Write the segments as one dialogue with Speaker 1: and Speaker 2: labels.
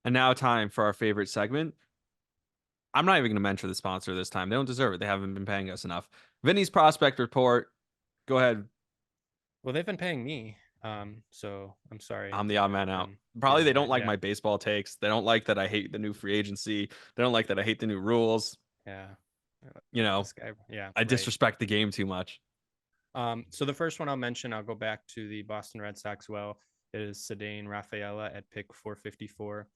Speaker 1: And now time for our favorite segment. I'm not even going to mention the sponsor this time. They don't deserve it. They haven't been paying us enough. Vinny's prospect report. Go ahead.
Speaker 2: Well, they've been paying me. So I'm sorry
Speaker 1: I'm the
Speaker 2: that
Speaker 1: odd
Speaker 2: you
Speaker 1: man
Speaker 2: haven't
Speaker 1: out.
Speaker 2: been
Speaker 1: Probably
Speaker 2: getting
Speaker 1: they don't
Speaker 2: that.
Speaker 1: like
Speaker 2: Yeah.
Speaker 1: my baseball takes. They don't like that I hate the new free agency. They don't like that I hate the new rules.
Speaker 2: Yeah.
Speaker 1: You know,
Speaker 2: This guy. Yeah.
Speaker 1: I
Speaker 2: Right.
Speaker 1: disrespect the game too much.
Speaker 2: So the first one I'll mention, I'll go back to the Boston Red Sox. Well, it is Cedane Rafaela at pick 454.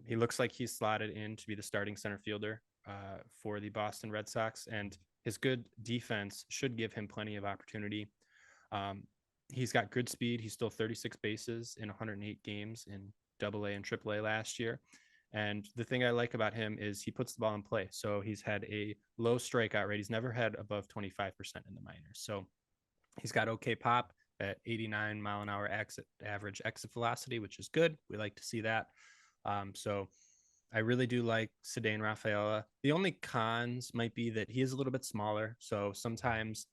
Speaker 2: He looks like he's slotted in to be the starting center fielder for the Boston Red Sox, and his good defense should give him plenty of opportunity. Um, he's got good speed. He stole 36 bases in 108 games in Double A and Triple A last year. And the thing I like about him is he puts the ball in play. So he's had a low strikeout rate. He's never had above 25% in the minors. So he's got okay pop at 89-mile-an-hour average exit velocity, which is good. We like to see that. So I really do like Cedane Rafaela. The only cons might be that he is a little bit smaller. So sometimes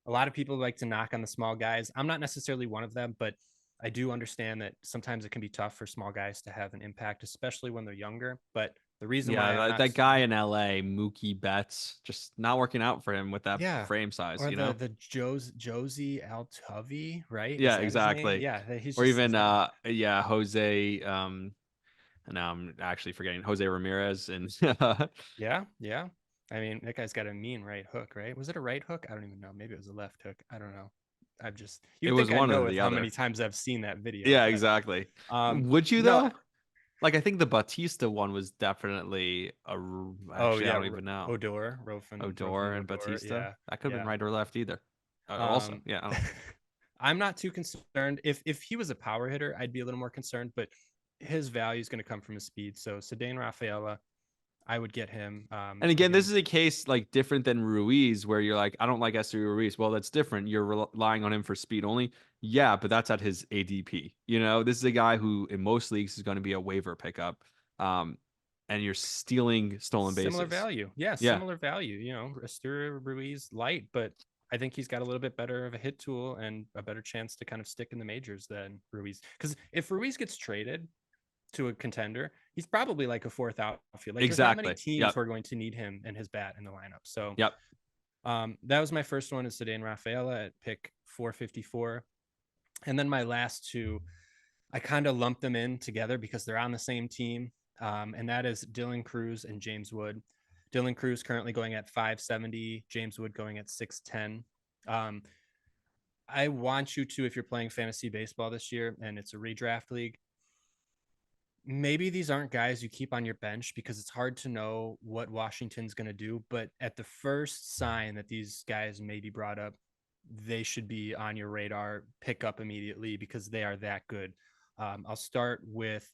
Speaker 2: a lot of people like to knock on the small guys. I'm not necessarily one of them, but I do understand that sometimes it can be tough for small guys to have an impact, especially when they're younger. But the reason
Speaker 1: Yeah,
Speaker 2: why I'm not,
Speaker 1: that guy in LA, Mookie Betts, just not working out for him with that
Speaker 2: yeah,
Speaker 1: frame size,
Speaker 2: or
Speaker 1: you
Speaker 2: the
Speaker 1: know?
Speaker 2: the Josie Altuve, right? Is
Speaker 1: Yeah,
Speaker 2: that his name?
Speaker 1: exactly.
Speaker 2: Yeah, he's
Speaker 1: Or
Speaker 2: just
Speaker 1: even
Speaker 2: he's got
Speaker 1: yeah, Jose now I'm actually forgetting Jose Ramirez and
Speaker 2: yeah, yeah. I mean, that guy's got a mean right hook, right? Was it a right hook? I don't even know. Maybe it was a left hook. I don't know. I've just
Speaker 1: it
Speaker 2: you'd
Speaker 1: was
Speaker 2: think I'd
Speaker 1: one
Speaker 2: know
Speaker 1: or
Speaker 2: with
Speaker 1: the
Speaker 2: how
Speaker 1: other.
Speaker 2: many times I've seen that video,
Speaker 1: Yeah,
Speaker 2: but
Speaker 1: exactly. Would you
Speaker 2: no.
Speaker 1: though? Like I think the Batista one was definitely
Speaker 2: Oh
Speaker 1: actually I
Speaker 2: yeah,
Speaker 1: don't even know.
Speaker 2: Odor,
Speaker 1: Odor
Speaker 2: Rofen
Speaker 1: and
Speaker 2: Odor.
Speaker 1: Batista.
Speaker 2: Yeah,
Speaker 1: That could have been
Speaker 2: yeah.
Speaker 1: right or left either. Also,
Speaker 2: Um,
Speaker 1: yeah, I don't know.
Speaker 2: I'm not too concerned. If he was a power hitter, I'd be a little more concerned. But his value is going to come from his speed. So Cedane Rafaela, I would get him.
Speaker 1: And again, this
Speaker 2: Again,
Speaker 1: is a case like different than Ruiz, where you're like, I don't like Esteury Ruiz. Well, that's different. You're relying on him for speed only. Yeah, but that's at his ADP. You know, this is a guy who in most leagues is going to be a waiver pickup. Um, and you're stealing stolen
Speaker 2: similar
Speaker 1: bases.
Speaker 2: value. Yeah,
Speaker 1: Yeah,
Speaker 2: similar value. Asturi Ruiz light, but I think he's got a little bit better of a hit tool and a better chance to kind of stick in the majors than Ruiz. Because if Ruiz gets traded to a contender, he's probably like a fourth outfield. Like there's not many
Speaker 1: exactly.
Speaker 2: teams
Speaker 1: Yep.
Speaker 2: who are going to need him and his bat in the lineup. So
Speaker 1: Yep.
Speaker 2: that was my first one is Cedane Rafaela at pick 454. And then my last two, I kind of lumped them in together because they're on the same team. And that is Dylan Cruz and James Wood. Dylan Cruz currently going at 570, James Wood going at 610. Um, I want you to, if you're playing fantasy baseball this year and it's a redraft league, maybe these aren't guys you keep on your bench because it's hard to know what Washington's going to do. But at the first sign that these guys may be brought up, they should be on your radar, pick up immediately because they are that good. I'll start with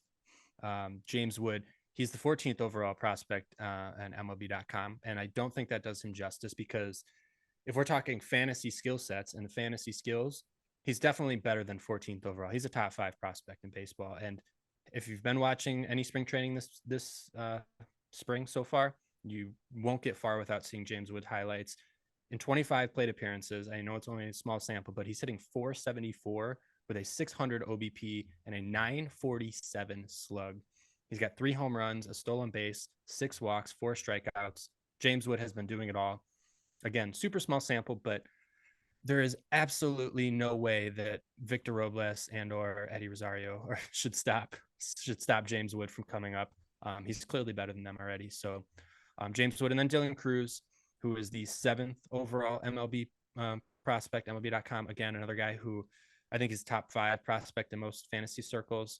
Speaker 2: James Wood. He's the 14th overall prospect on MLB.com. And I don't think that does him justice because if we're talking fantasy skill sets and fantasy skills, he's definitely better than 14th overall. He's a top 5 prospect in baseball. And if you've been watching any spring training this spring so far, you won't get far without seeing James Wood highlights. In 25 plate appearances, I know it's only a small sample, but he's hitting 474 with a 600 OBP and a 947 slug. He's got 3 home runs, a stolen base, 6 walks, 4 strikeouts. James Wood has been doing it all. Again, super small sample, but there is absolutely no way that Victor Robles and or Eddie Rosario should stop James Wood from coming up. He's clearly better than them already. So James Wood and then Dylan Cruz, who is the 7th overall MLB prospect, MLB.com. Again, another guy who I think is top 5 prospect in most fantasy circles.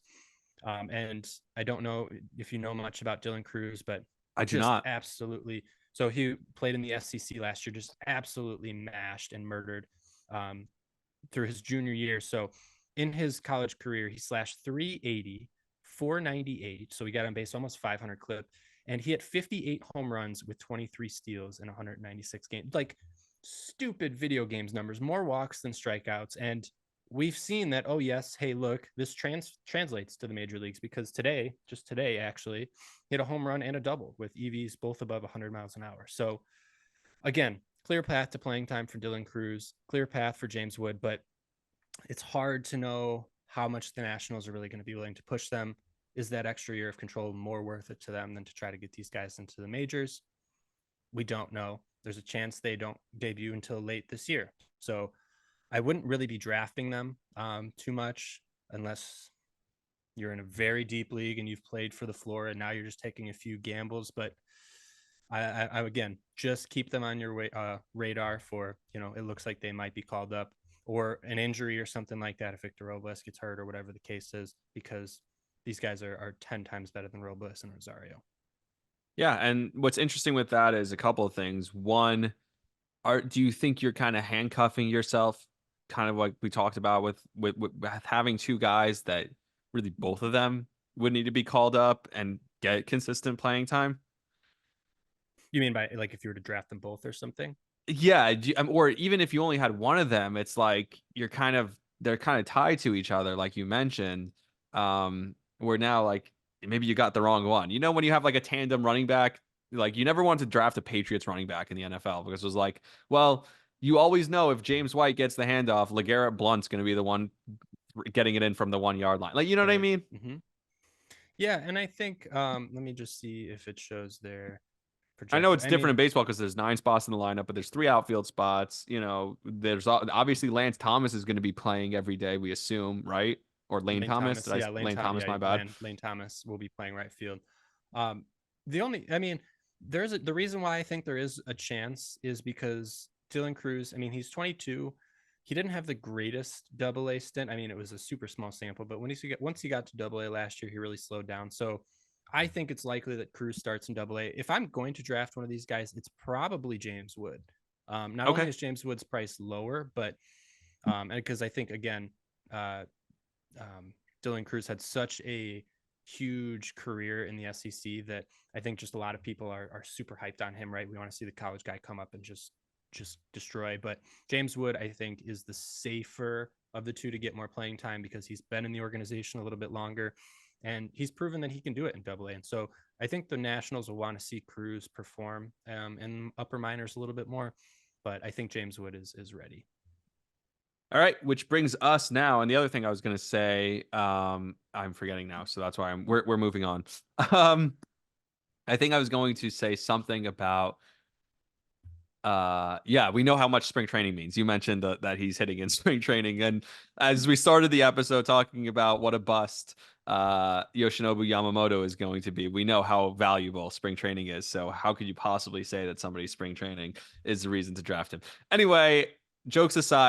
Speaker 2: And I don't know if you know much about Dylan Cruz, but
Speaker 1: I do
Speaker 2: just
Speaker 1: not.
Speaker 2: absolutely. So he played in the SEC last year, just absolutely mashed and murdered um, through his junior year. So in his college career, he slashed 380, 498. So he got on base almost 500 clip. And he had 58 home runs with 23 steals in 196 games. Like stupid video games numbers, more walks than strikeouts. And we've seen that, oh, yes, hey, look, this translates to the major leagues because just today, actually, hit a home run and a double with EVs both above 100 miles an hour. So again, clear path to playing time for Dylan Cruz, clear path for James Wood, but it's hard to know how much the Nationals are really going to be willing to push them. is that extra year of control more worth it to them than to try to get these guys into the majors? We don't know. There's a chance they don't debut until late this year. So I wouldn't really be drafting them too much unless you're in a very deep league and you've played for the floor and now you're just taking a few gambles. But I again, just keep them on your radar for, it looks like they might be called up or an injury or something like that if Victor Robles gets hurt or whatever the case is, because these guys are 10 times better than Robles and Rosario.
Speaker 1: Yeah, and what's interesting with that is a couple of things. One, do you think you're kind of handcuffing yourself, kind of like we talked about with having two guys that really both of them would need to be called up and get consistent playing time?
Speaker 2: You mean by like if you were to draft them both or something?
Speaker 1: Yeah, or even if you only had one of them, it's like they're kind of tied to each other, like you mentioned. Where now like maybe you got the wrong one. You know, when you have like a tandem running back, like you never want to draft a Patriots running back in the NFL because it was like, well, you always know if James White gets the handoff, LeGarrette Blunt's going to be the one getting it in from the 1 yard line. Like, you know what I
Speaker 2: Right.
Speaker 1: mean?
Speaker 2: Mm-hmm. Yeah, and I think let me just see if it shows their
Speaker 1: I know
Speaker 2: projected.
Speaker 1: it's
Speaker 2: I
Speaker 1: different in
Speaker 2: mean,
Speaker 1: baseball because there's 9 spots in the lineup, but there's 3 outfield spots. You know, there's obviously Lance Thomas is going to be playing every day, we assume, right? Or Lane
Speaker 2: Lane
Speaker 1: Thomas.
Speaker 2: Thomas, yeah,
Speaker 1: Lane Thomas, my bad.
Speaker 2: Lane Thomas will be playing right field. Um, the only, I mean, the reason why I think there is a chance is because Dylan Cruz. I mean, he's 22. He didn't have the greatest double A stint. I mean, it was a super small sample, but once he got to double A last year, he really slowed down. So I think it's likely that Cruz starts in double A. If I'm going to draft one of these guys, it's probably James Wood. Not only
Speaker 1: Okay.
Speaker 2: is James Wood's price lower, but and because I think again, uh, Dylan Cruz had such a huge career in the SEC that I think just a lot of people are super hyped on him. Right, we want to see the college guy come up and just destroy. But James Wood, I think, is the safer of the two to get more playing time because he's been in the organization a little bit longer, and he's proven that he can do it in Double A. And so I think the Nationals will want to see Cruz perform in upper minors a little bit more. But I think James Wood is ready.
Speaker 1: All right, which brings us now, and the other thing I was going to say, I'm forgetting now, so that's why we're moving on. Um, I think I was going to say something about yeah, we know how much spring training means. You mentioned that he's hitting in spring training, and as we started the episode talking about what a bust Yoshinobu Yamamoto is going to be, we know how valuable spring training is. So how could you possibly say that somebody's spring training is the reason to draft him? Anyway, jokes aside,